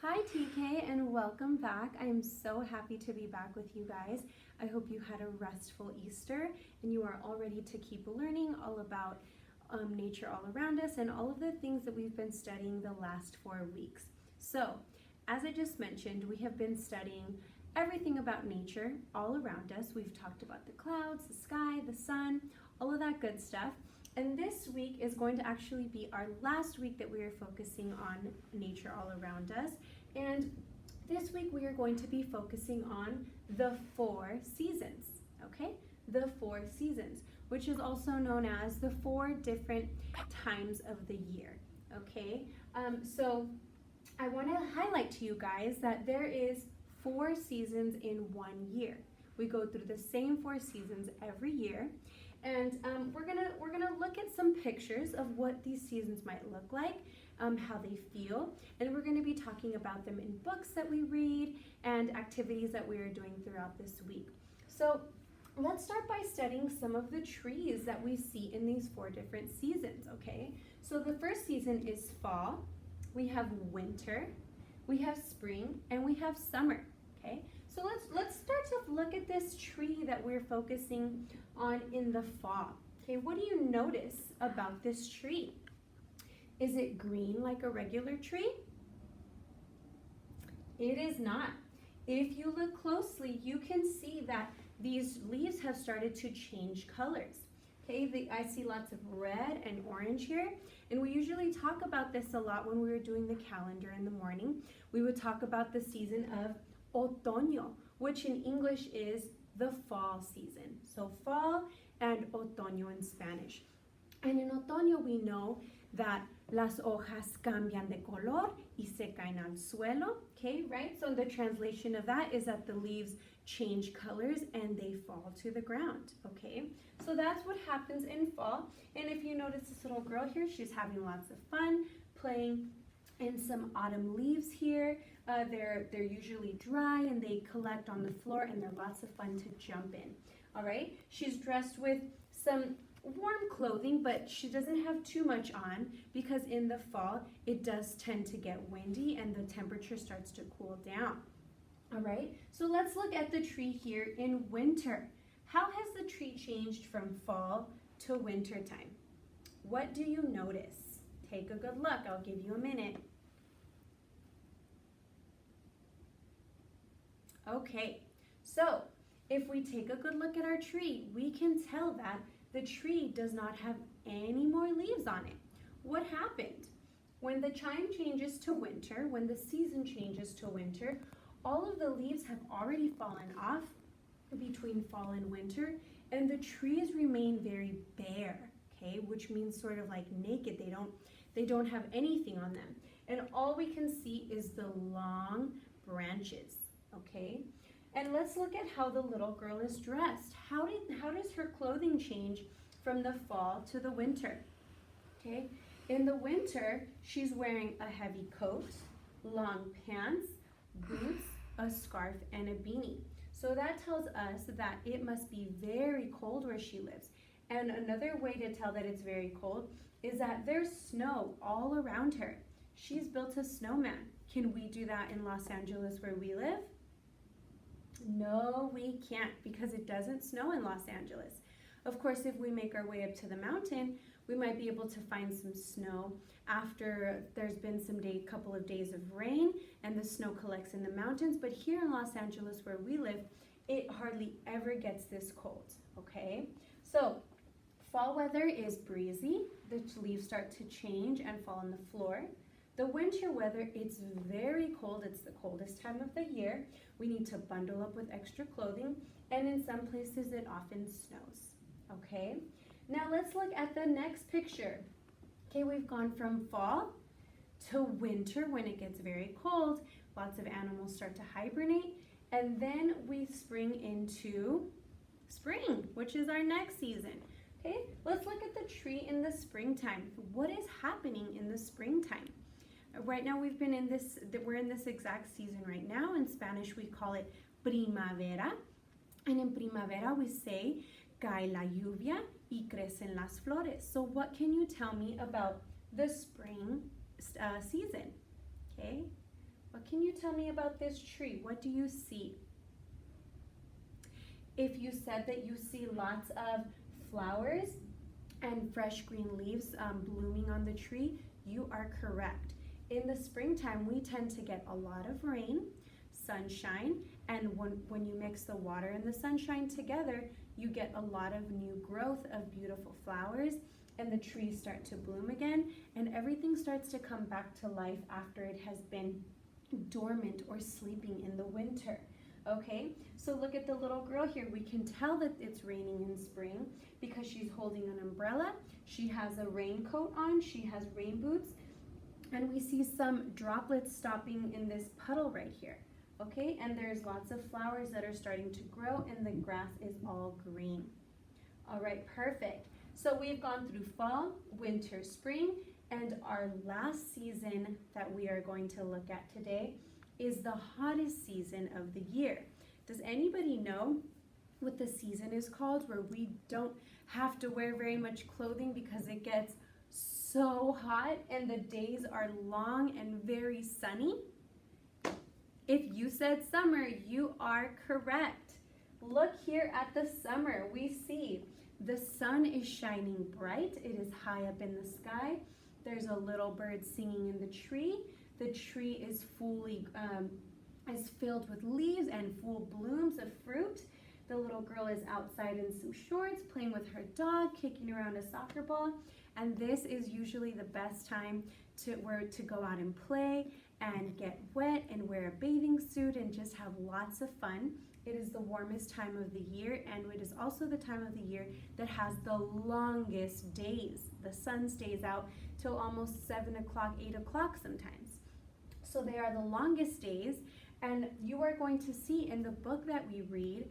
Hi TK and welcome back. I am so happy to be back with you guys. I hope you had a restful Easter and you are all ready to keep learning all about nature all around us and all of the things that we've been studying the last 4 weeks. So, as I just mentioned, we have been studying everything about nature all around us. We've talked about the clouds, the sky, the sun, all of that good stuff. And this week is going to actually be our last week that we are focusing on nature all around us. And this week we are going to be focusing on the 4 seasons, okay? The 4 seasons, which is also known as the 4 different times of the year, okay? So I want to highlight to you guys that there is 4 seasons in 1 year. We go through the same 4 seasons every year. And we're gonna look at some pictures of what these seasons might look like, how they feel, and we're gonna be talking about them in books that we read and activities that we are doing throughout this week. So let's start by studying some of the trees that we see in these 4 different seasons, okay? So the first season is fall, we have winter, we have spring, and we have summer, okay? So let's start to look at this tree that we're focusing on in the fall. Okay, what do you notice about this tree? Is it green like a regular tree? It is not. If you look closely, you can see that these leaves have started to change colors. Okay, I see lots of red and orange here, and we usually talk about this a lot when we were doing the calendar in the morning. We would talk about the season of otoño, which in English is the fall season. So fall and otoño in Spanish. And in otoño we know that las hojas cambian de color y se caen al suelo, okay, right? So the translation of that is that the leaves change colors and they fall to the ground, okay? So that's what happens in fall. And if you notice this little girl here, she's having lots of fun playing in some autumn leaves here. They're usually dry and they collect on the floor and they're lots of fun to jump in. All right, she's dressed with some warm clothing, but she doesn't have too much on because in the fall it does tend to get windy and the temperature starts to cool down. All right, so let's look at the tree here in winter. How has the tree changed from fall to winter time? What do you notice? Take a good look. I'll give you a minute. Okay, so if we take a good look at our tree, we can tell that the tree does not have any more leaves on it. What happened? When the time changes to winter, when the season changes to winter, all of the leaves have already fallen off between fall and winter, and the trees remain very bare, okay, which means sort of like naked. They don't have anything on them. And all we can see is the long branches. Okay, and let's look at how the little girl is dressed. How does her clothing change from the fall to the winter? Okay, in the winter, she's wearing a heavy coat, long pants, boots, a scarf, and a beanie. So that tells us that it must be very cold where she lives. And another way to tell that it's very cold is that there's snow all around her. She's built a snowman. Can we do that in Los Angeles where we live? No, we can't because it doesn't snow in Los Angeles. Of course, if we make our way up to the mountain, we might be able to find some snow after there's been couple of days of rain and the snow collects in the mountains. But here in Los Angeles where we live, it hardly ever gets this cold, okay? So fall weather is breezy. The leaves start to change and fall on the floor. The winter weather, it's very cold. It's the coldest time of the year. We need to bundle up with extra clothing, and in some places it often snows, okay? Now let's look at the next picture. Okay, we've gone from fall to winter when it gets very cold. Lots of animals start to hibernate, and then we spring into spring, which is our next season. Okay, let's look at the tree in the springtime. What is happening in the springtime? Right now we're in this exact season right now. In Spanish we call it primavera. And in primavera we say cae la lluvia y crecen las flores. So what can you tell me about the spring season? Okay, What can you tell me about this tree? What do you see? If you said that you see lots of flowers and fresh green leaves blooming on the tree, you are correct. In the springtime, we tend to get a lot of rain, sunshine, and when you mix the water and the sunshine together, you get a lot of new growth of beautiful flowers, and the trees start to bloom again, and everything starts to come back to life after it has been dormant or sleeping in the winter. Okay, so look at the little girl here. We can tell that it's raining in spring because she's holding an umbrella. She has a raincoat on, she has rain boots, and we see some droplets stopping in this puddle right here. Okay, and there's lots of flowers that are starting to grow, and the grass is all green. All right, perfect. So we've gone through fall, winter, spring, and our last season that we are going to look at today is the hottest season of the year. Does anybody know what the season is called, where we don't have to wear very much clothing because it gets so hot and the days are long and very sunny? If you said summer, you are correct. Look here at the summer. We see the sun is shining bright. It is high up in the sky. There's a little bird singing in the tree. The tree is is filled with leaves and full blooms of fruit. The little girl is outside in some shorts, playing with her dog, kicking around a soccer ball. And this is usually the best time to go out and play and get wet and wear a bathing suit and just have lots of fun. It is the warmest time of the year, and it is also the time of the year that has the longest days. The sun stays out till almost 7 o'clock, 8 o'clock sometimes. So they are the longest days, and you are going to see in the book that we read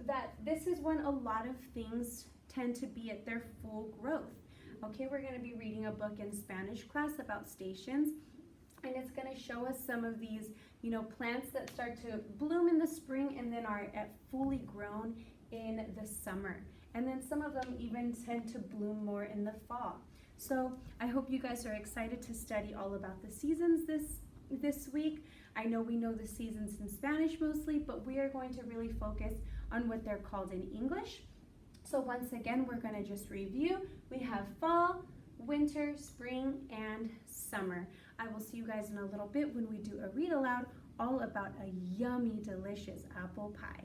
that this is when a lot of things tend to be at their full growth. Okay, we're going to be reading a book in Spanish class about stations, and it's going to show us some of these, plants that start to bloom in the spring and then are at fully grown in the summer. And then some of them even tend to bloom more in the fall. So I hope you guys are excited to study all about the seasons this week. I know we know the seasons in Spanish mostly, but we are going to really focus on what they're called in English. So once again, we're going to just review. We have fall, winter, spring, and summer. I will see you guys in a little bit when we do a read aloud all about a yummy, delicious apple pie.